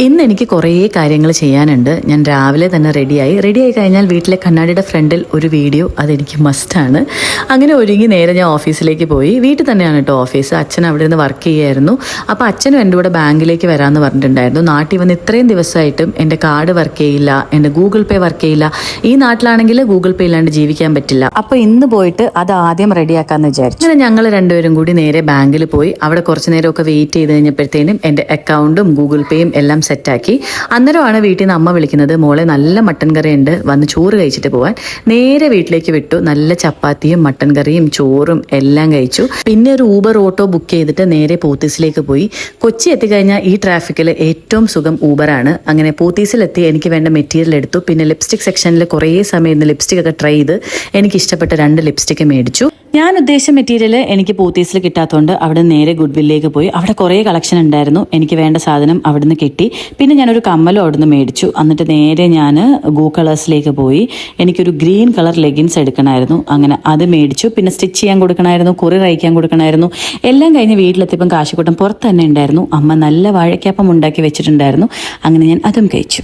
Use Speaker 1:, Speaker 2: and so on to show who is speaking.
Speaker 1: ഇന്ന് എനിക്ക് കുറേ കാര്യങ്ങൾ ചെയ്യാനുണ്ട്. ഞാൻ രാവിലെ തന്നെ റെഡിയായി കഴിഞ്ഞാൽ വീട്ടിലെ കണ്ണാടിയുടെ ഫ്രണ്ടിൽ ഒരു വീഡിയോ, അതെനിക്ക് മസ്റ്റാണ്. അങ്ങനെ ഒരുങ്ങി നേരെ ഞാൻ ഓഫീസിലേക്ക് പോയി. വീട്ടിൽ തന്നെയാണ് കേട്ടോ ഓഫീസ്. അച്ഛൻ അവിടെ നിന്ന് വർക്ക് ചെയ്യുമായിരുന്നു. അപ്പോൾ അച്ഛനും എൻ്റെ കൂടെ ബാങ്കിലേക്ക് വരാമെന്ന് പറഞ്ഞിട്ടുണ്ടായിരുന്നു. നാട്ടിൽ വന്ന് ഇത്രയും ദിവസമായിട്ടും എൻ്റെ കാർഡ് വർക്ക് ചെയ്യില്ല, എൻ്റെ ഗൂഗിൾ പേ വർക്ക് ചെയ്യില്ല. ഈ നാട്ടിലാണെങ്കിൽ ഗൂഗിൾ പേ ഇല്ലാണ്ട് ജീവിക്കാൻ പറ്റില്ല. അപ്പോൾ ഇന്ന് പോയിട്ട് അത് ആദ്യം റെഡിയാക്കാമെന്ന് വിചാരിച്ചു. അങ്ങനെ ഞങ്ങൾ രണ്ടുപേരും കൂടി നേരെ ബാങ്കിൽ പോയി. അവിടെ കുറച്ച് നേരമൊക്കെ വെയിറ്റ് ചെയ്ത് കഴിഞ്ഞപ്പോഴത്തേനും എൻ്റെ അക്കൗണ്ടും ഗൂഗിൾ പേയും എല്ലാം സെറ്റാക്കി. അന്നേരമാണ് വീട്ടിൽ നിന്ന് അമ്മ വിളിക്കുന്നത്, മോളെ നല്ല മട്ടൻ കറി ഉണ്ട്, വന്ന് ചോറ് കഴിച്ചിട്ട് പോവാൻ. നേരെ വീട്ടിലേക്ക് വിട്ടു. നല്ല ചപ്പാത്തിയും മട്ടൻ കറിയും ചോറും എല്ലാം കഴിച്ചു. പിന്നെ ഒരു ഊബർ ഓട്ടോ ബുക്ക് ചെയ്തിട്ട് നേരെ പോത്തീസിലേക്ക് പോയി. കൊച്ചി എത്തിക്കഴിഞ്ഞാൽ ഈ ട്രാഫിക്കിൽ ഏറ്റവും സുഖം ഊബറാണ്. അങ്ങനെ പോത്തീസിലെത്തി എനിക്ക് വേണ്ട മെറ്റീരിയൽ എടുത്തു. പിന്നെ ലിപ്സ്റ്റിക് സെക്ഷനിൽ കുറേ സമയം ഇന്ന് ലിപ്സ്റ്റിക് ഒക്കെ ട്രൈ ചെയ്ത് എനിക്ക് ഇഷ്ടപ്പെട്ട 2 ലിപ്സ്റ്റിക്ക് മേടിച്ചു. ഞാൻ ഉദ്ദേശിച്ച മെറ്റീരിയൽ എനിക്ക് പോത്തീസിൽ കിട്ടാത്തതുകൊണ്ട് അവിടെ നേരെ ഗുഡ്വില്ലേക്ക് പോയി. അവിടെ കുറേ കളക്ഷൻ ഉണ്ടായിരുന്നു. എനിക്ക് വേണ്ട സാധനം അവിടുന്ന് കിട്ടി. പിന്നെ ഞാനൊരു കമ്മലും അവിടുന്ന് മേടിച്ചു. എന്നിട്ട് നേരെ ഞാൻ ഗോ കളേഴ്സിലേക്ക് പോയി. എനിക്കൊരു ഗ്രീൻ കളർ ലെഗിൻസ് എടുക്കണമായിരുന്നു. അങ്ങനെ അത് മേടിച്ചു. പിന്നെ സ്റ്റിച്ച് ചെയ്യാൻ കൊടുക്കണമായിരുന്നു, കൊറിയർ അയക്കാൻ കൊടുക്കണമായിരുന്നു. എല്ലാം കഴിഞ്ഞ് വീട്ടിലെത്തിയപ്പം കാശിക്കൂട്ടം പുറത്ത് തന്നെ ഉണ്ടായിരുന്നു. അമ്മ നല്ല വാഴയ്ക്കാപ്പം ഉണ്ടാക്കി വെച്ചിട്ടുണ്ടായിരുന്നു. അങ്ങനെ ഞാൻ അതും കഴിച്ചു.